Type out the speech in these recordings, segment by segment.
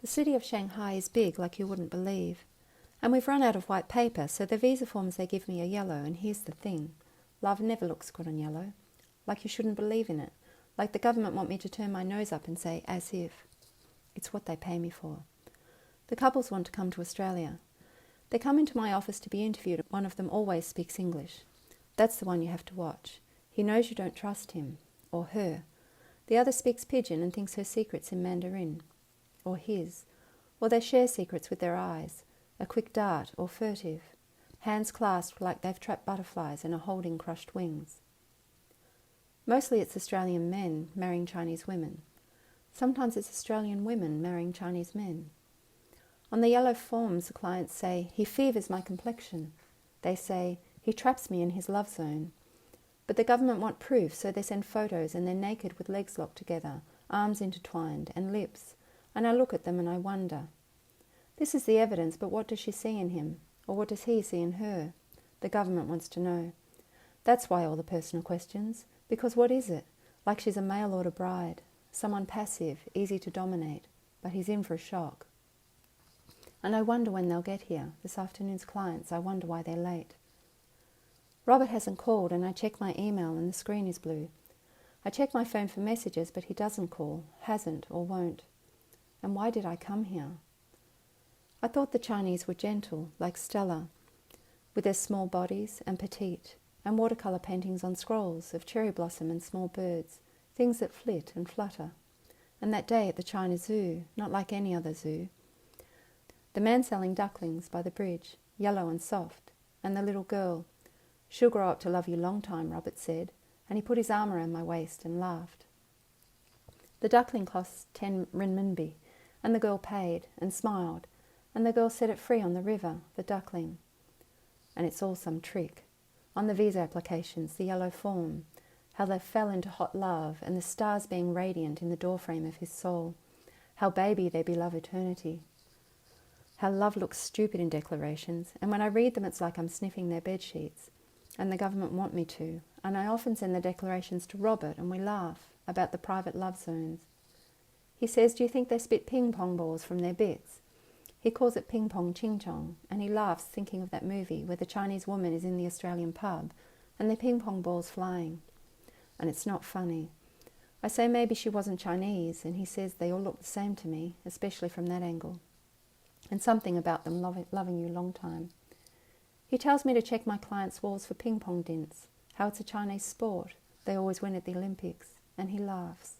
The city of Shanghai is big like you wouldn't believe. And we've run out of white paper, so the visa forms they give me are yellow, and here's the thing. Love never looks good on yellow. Like you shouldn't believe in it. Like the government want me to turn my nose up and say, as if. It's what they pay me for. The couples want to come to Australia. They come into my office to be interviewed. One of them always speaks English. That's the one you have to watch. He knows you don't trust him, or her. The other speaks pidgin and thinks her secret's in Mandarin, or his. Or they share secrets with their eyes, a quick dart or furtive, hands clasped like they've trapped butterflies and are holding crushed wings. Mostly it's Australian men marrying Chinese women. Sometimes it's Australian women marrying Chinese men. On the yellow forms, the clients say, he fevers my complexion. They say, he traps me in his love zone. But the government want proof, so they send photos and they're naked with legs locked together, arms intertwined and lips. And I look at them and I wonder. This is the evidence, but what does she see in him? Or what does he see in her? The government wants to know. That's why all the personal questions. Because what is it? Like she's a mail-order bride. Someone passive, easy to dominate. But he's in for a shock. And I wonder when they'll get here. This afternoon's clients, I wonder why they're late. Robert hasn't called, and I check my email and the screen is blue. I check my phone for messages, but he doesn't call, hasn't or won't. And why did I come here? I thought the Chinese were gentle, like Stella, with their small bodies and petite, and watercolour paintings on scrolls of cherry blossom and small birds, things that flit and flutter. And that day at the China Zoo, not like any other zoo. The man selling ducklings by the bridge, yellow and soft, and the little girl. She'll grow up to love you long time, Robert said, and he put his arm around my waist and laughed. The duckling cost 10 renminbi, and the girl paid and smiled, and the girl set it free on the river, the duckling. And it's all some trick. On the visa applications, the yellow form, how they fell into hot love, and the stars being radiant in the doorframe of his soul, how baby they be love eternity. How love looks stupid in declarations, and when I read them it's like I'm sniffing their bed sheets, and the government want me to, and I often send the declarations to Robert and we laugh about the private love zones. He says, do you think they spit ping-pong balls from their bits? He calls it ping-pong ching-chong, and he laughs thinking of that movie where the Chinese woman is in the Australian pub and the ping-pong balls flying. And it's not funny. I say maybe she wasn't Chinese, and he says they all look the same to me, especially from that angle. And something about them loving you long time. He tells me to check my clients' walls for ping-pong dints, how it's a Chinese sport, they always win at the Olympics, and he laughs.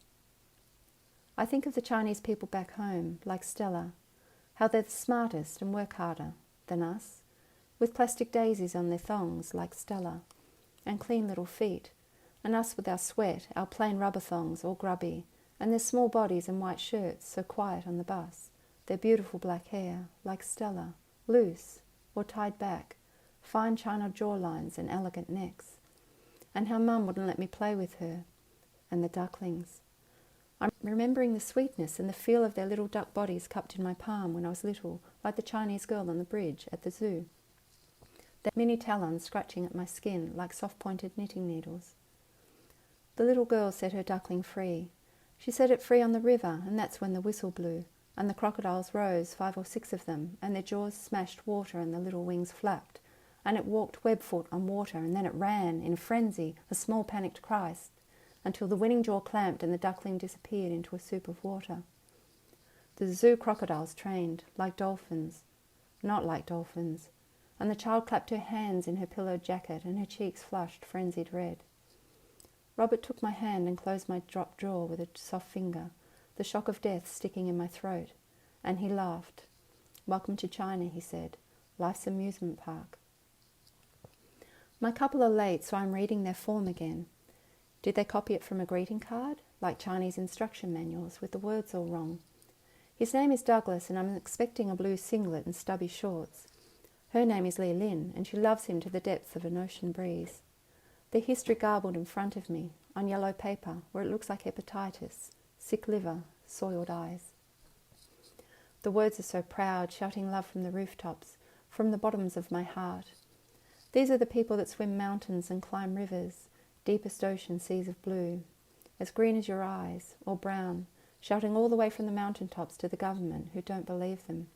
I think of the Chinese people back home, like Stella, how they're the smartest and work harder than us, with plastic daisies on their thongs, like Stella, and clean little feet, and us with our sweat, our plain rubber thongs, all grubby, and their small bodies and white shirts, so quiet on the bus, their beautiful black hair, like Stella, loose or tied back, fine china jawlines and elegant necks, and how Mum wouldn't let me play with her, and the ducklings. I'm remembering the sweetness and the feel of their little duck bodies cupped in my palm when I was little, like the Chinese girl on the bridge at the zoo. Their mini talons scratching at my skin like soft-pointed knitting needles. The little girl set her duckling free. She set it free on the river, and that's when the whistle blew, and the crocodiles rose, 5 or 6 of them, and their jaws smashed water and the little wings flapped, and it walked webfoot on water, and then it ran, in a frenzy, a small panicked cry, until the winning jaw clamped and the duckling disappeared into a soup of water. The zoo crocodiles trained, like dolphins, not like dolphins, and the child clapped her hands in her pillowed jacket and her cheeks flushed frenzied red. Robert took my hand and closed my dropped jaw with a soft finger, the shock of death sticking in my throat, and he laughed. Welcome to China, he said. Life's amusement park. My couple are late, so I'm reading their form again. Did they copy it from a greeting card, like Chinese instruction manuals, with the words all wrong? His name is Douglas, and I'm expecting a blue singlet and stubby shorts. Her name is Li Lin, and she loves him to the depths of an ocean breeze. The history garbled in front of me, on yellow paper, where it looks like hepatitis, sick liver, soiled eyes. The words are so proud, shouting love from the rooftops, from the bottoms of my heart. These are the people that swim mountains and climb rivers, deepest ocean seas of blue, as green as your eyes, or brown, shouting all the way from the mountaintops to the government who don't believe them,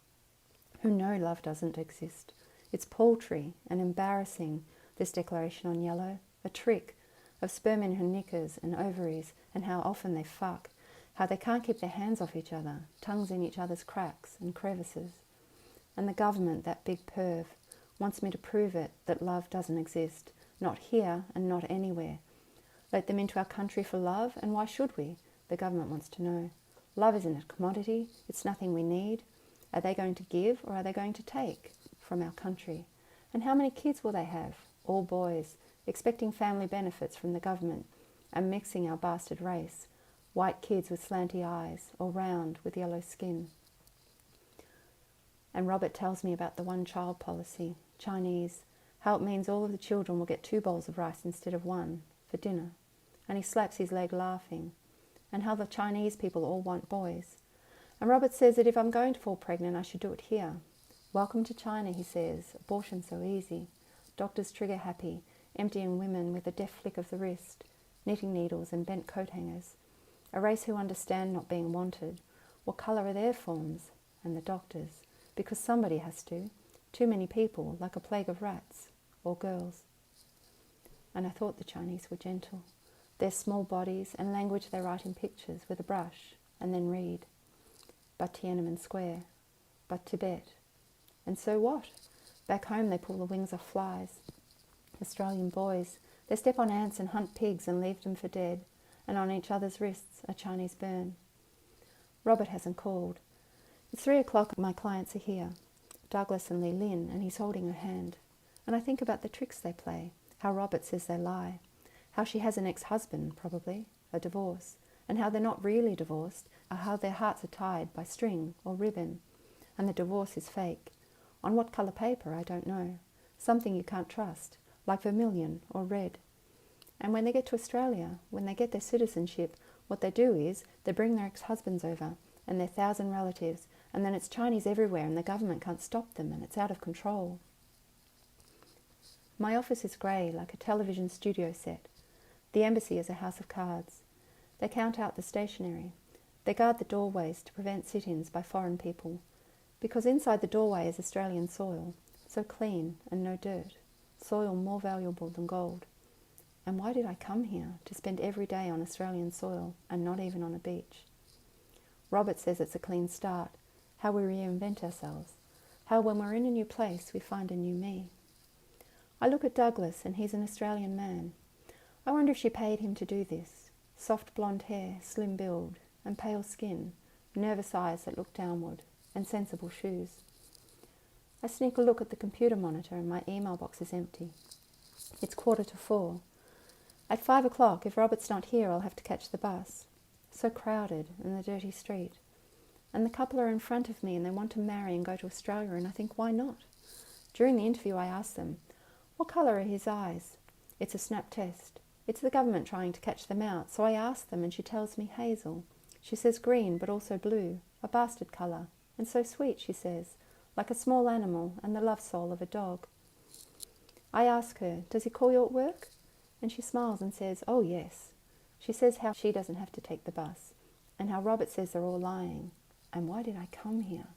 who know love doesn't exist. It's paltry and embarrassing, this declaration on yellow, a trick of sperm in her knickers and ovaries, and how often they fuck, how they can't keep their hands off each other, tongues in each other's cracks and crevices. And the government, that big perv, wants me to prove it, that love doesn't exist, not here and not anywhere. Let them into our country for love, and why should we? The government wants to know. Love isn't a commodity, it's nothing we need. Are they going to give or are they going to take from our country? And how many kids will they have? All boys, expecting family benefits from the government and mixing our bastard race. White kids with slanty eyes or round with yellow skin. And Robert tells me about the one-child policy, Chinese, how it means all of the children will get 2 bowls of rice instead of 1 for dinner. And he slaps his leg laughing. And how the Chinese people all want boys. And Robert says that if I'm going to fall pregnant, I should do it here. Welcome to China, he says. Abortion so easy. Doctors trigger happy, emptying women with a deft flick of the wrist, knitting needles and bent coat hangers. A race who understand not being wanted. What colour are their forms? And the doctors. Because somebody has to. Too many people, like a plague of rats. Or girls. And I thought the Chinese were gentle. Their small bodies and language they write in pictures with a brush and then read. But Tiananmen Square. But Tibet. And so what? Back home they pull the wings off flies. Australian boys, they step on ants and hunt pigs and leave them for dead, and on each other's wrists a Chinese burn. Robert hasn't called. It's 3 o'clock, my clients are here, Douglas and Lee Lin, and he's holding her hand. And I think about the tricks they play, how Robert says they lie, how she has an ex-husband, probably, a divorce, and how they're not really divorced, or how their hearts are tied by string or ribbon, and the divorce is fake. On what colour paper, I don't know. Something you can't trust, like vermilion or red. And when they get to Australia, when they get their citizenship, what they do is they bring their ex-husbands over and their 1,000 relatives, and then it's Chinese everywhere and the government can't stop them and it's out of control. My office is grey, like a television studio set. The embassy is a house of cards. They count out the stationery. They guard the doorways to prevent sit-ins by foreign people, because inside the doorway is Australian soil, so clean and no dirt, soil more valuable than gold. And why did I come here to spend every day on Australian soil and not even on a beach? Robert says it's a clean start, how we reinvent ourselves, how when we're in a new place we find a new me. I look at Douglas and he's an Australian man. I wonder if she paid him to do this. Soft blonde hair, slim build, and pale skin, nervous eyes that look downward, and sensible shoes. I sneak a look at the computer monitor and my email box is empty. It's 4:45. At 5 o'clock, if Robert's not here, I'll have to catch the bus. So crowded in the dirty street. And the couple are in front of me and they want to marry and go to Australia, and I think, why not? During the interview I ask them, what colour are his eyes? It's a snap test. It's the government trying to catch them out, so I ask them and she tells me hazel. She says green, but also blue, a bastard colour. And so sweet, she says, like a small animal and the love soul of a dog. I ask her, does he call you at work? And she smiles and says, oh yes. She says how she doesn't have to take the bus, and how Robert says they're all lying. And why did I come here?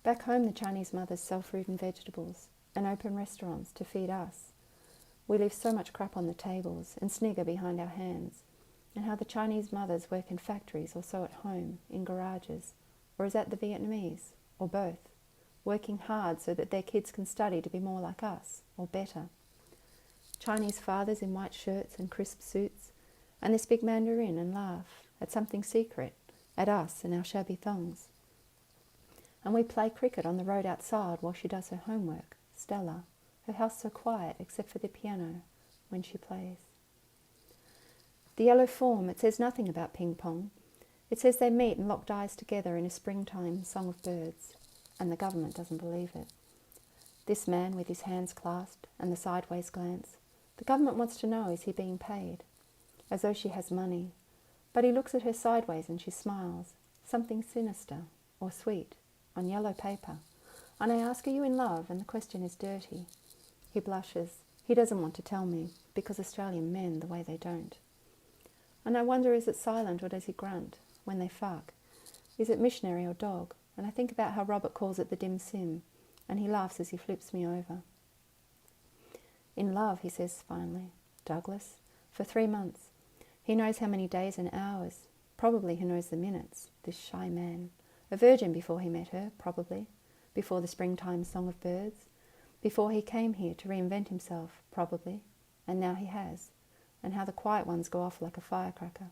Back home, the Chinese mothers sell fruit and vegetables and open restaurants to feed us. We leave so much crap on the tables and snigger behind our hands, and how the Chinese mothers work in factories or sew at home, in garages, or is that the Vietnamese, or both, working hard so that their kids can study to be more like us, or better. Chinese fathers in white shirts and crisp suits, and they speak Mandarin and laugh at something secret, at us and our shabby thongs. And we play cricket on the road outside while she does her homework, Stella, her house so quiet except for the piano when she plays. The yellow form, it says nothing about ping pong. It says they meet and locked eyes together in a springtime song of birds, and the government doesn't believe it. This man with his hands clasped and the sideways glance, the government wants to know, is he being paid? As though she has money. But he looks at her sideways and she smiles, something sinister or sweet, on yellow paper. And I ask, are you in love? And the question is dirty. He blushes. He doesn't want to tell me, because Australian men, the way they don't. And I wonder, is it silent or does he grunt? when they fuck? Is it missionary or dog? And I think about how Robert calls it the dim sim, and he laughs as he flips me over. In love, he says finally, Douglas, for 3 months. He knows how many days and hours. Probably he knows the minutes, this shy man. A virgin before he met her, probably. Before the springtime song of birds. Before he came here to reinvent himself, probably. And now he has. And how the quiet ones go off like a firecracker.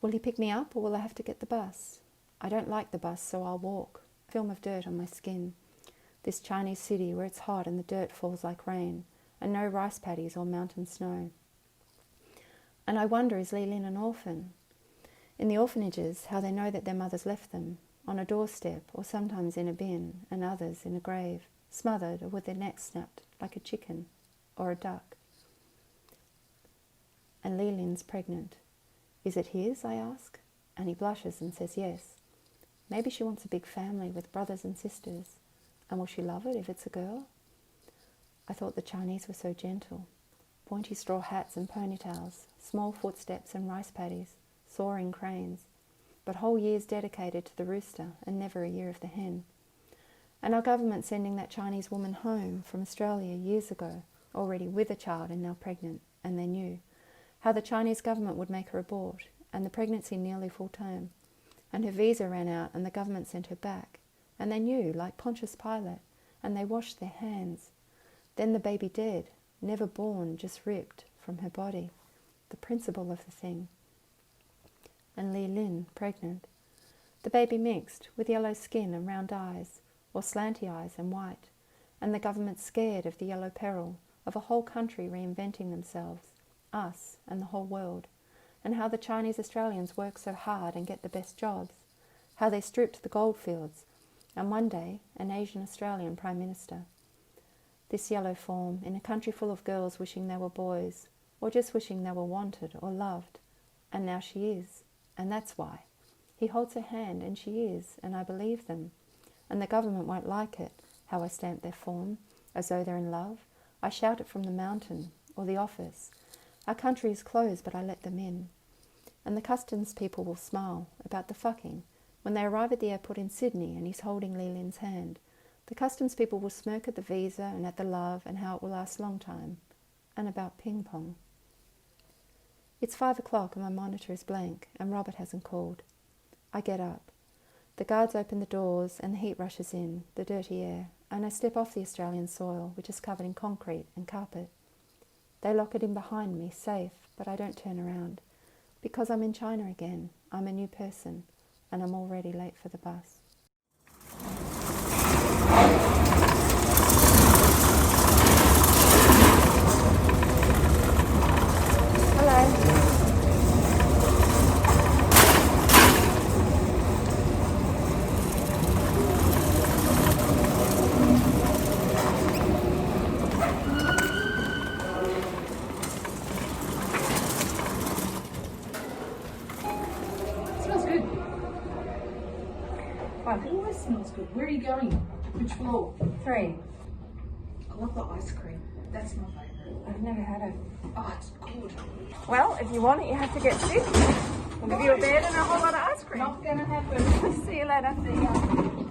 Will he pick me up, or will I have to get the bus? I don't like the bus, so I'll walk. A film of dirt on my skin. This Chinese city where it's hot and the dirt falls like rain, and no rice paddies or mountain snow. And I wonder, is Li Lin an orphan? In the orphanages, how they know that their mothers left them, on a doorstep, or sometimes in a bin, and others in a grave, smothered or with their necks snapped, like a chicken, or a duck. And Li Lin's pregnant. Is it his, I ask? And he blushes and says yes. Maybe she wants a big family with brothers and sisters. And will she love it if it's a girl? I thought the Chinese were so gentle. Pointy straw hats and ponytails, small footsteps and rice paddies, soaring cranes, but whole years dedicated to the rooster and never a year of the hen. And our government sending that Chinese woman home from Australia years ago, already with a child and now pregnant, and they knew how the Chinese government would make her abort, and the pregnancy nearly full term, and her visa ran out and the government sent her back, and they knew, like Pontius Pilate, and they washed their hands. Then the baby dead, never born, just ripped from her body, the principle of the thing. And Li Lin, pregnant. The baby mixed, with yellow skin and round eyes, or slanty eyes and white, and the government scared of the yellow peril, of a whole country reinventing themselves, us and the whole world, and how the Chinese Australians work so hard and get the best jobs, how they stripped the goldfields, and one day an Asian Australian Prime Minister. This yellow form in a country full of girls wishing they were boys, or just wishing they were wanted or loved, and now she is, and that's why. He holds her hand and she is, and I believe them, and the government won't like it, how I stamp their form, as though they're in love. I shout it from the mountain, or the office. Our country is closed, but I let them in. And the customs people will smile about the fucking when they arrive at the airport in Sydney and he's holding Li Lin's hand. The customs people will smirk at the visa and at the love and how it will last a long time, and about ping pong. It's 5 o'clock and my monitor is blank, and Robert hasn't called. I get up. The guards open the doors and the heat rushes in, the dirty air, and I step off the Australian soil, which is covered in concrete and carpet. They lock it in behind me, safe, but I don't turn around. Because I'm in China again. I'm a new person, and I'm already late for the bus. Hello. It always smells good. Where are you going? Which floor? 3. I love the ice cream. That's my favourite. I've never had it. Oh, it's good. Well, if you want it, you have to get sick. We'll give you a bed and a whole lot of ice cream. Not gonna happen. See you later. See ya.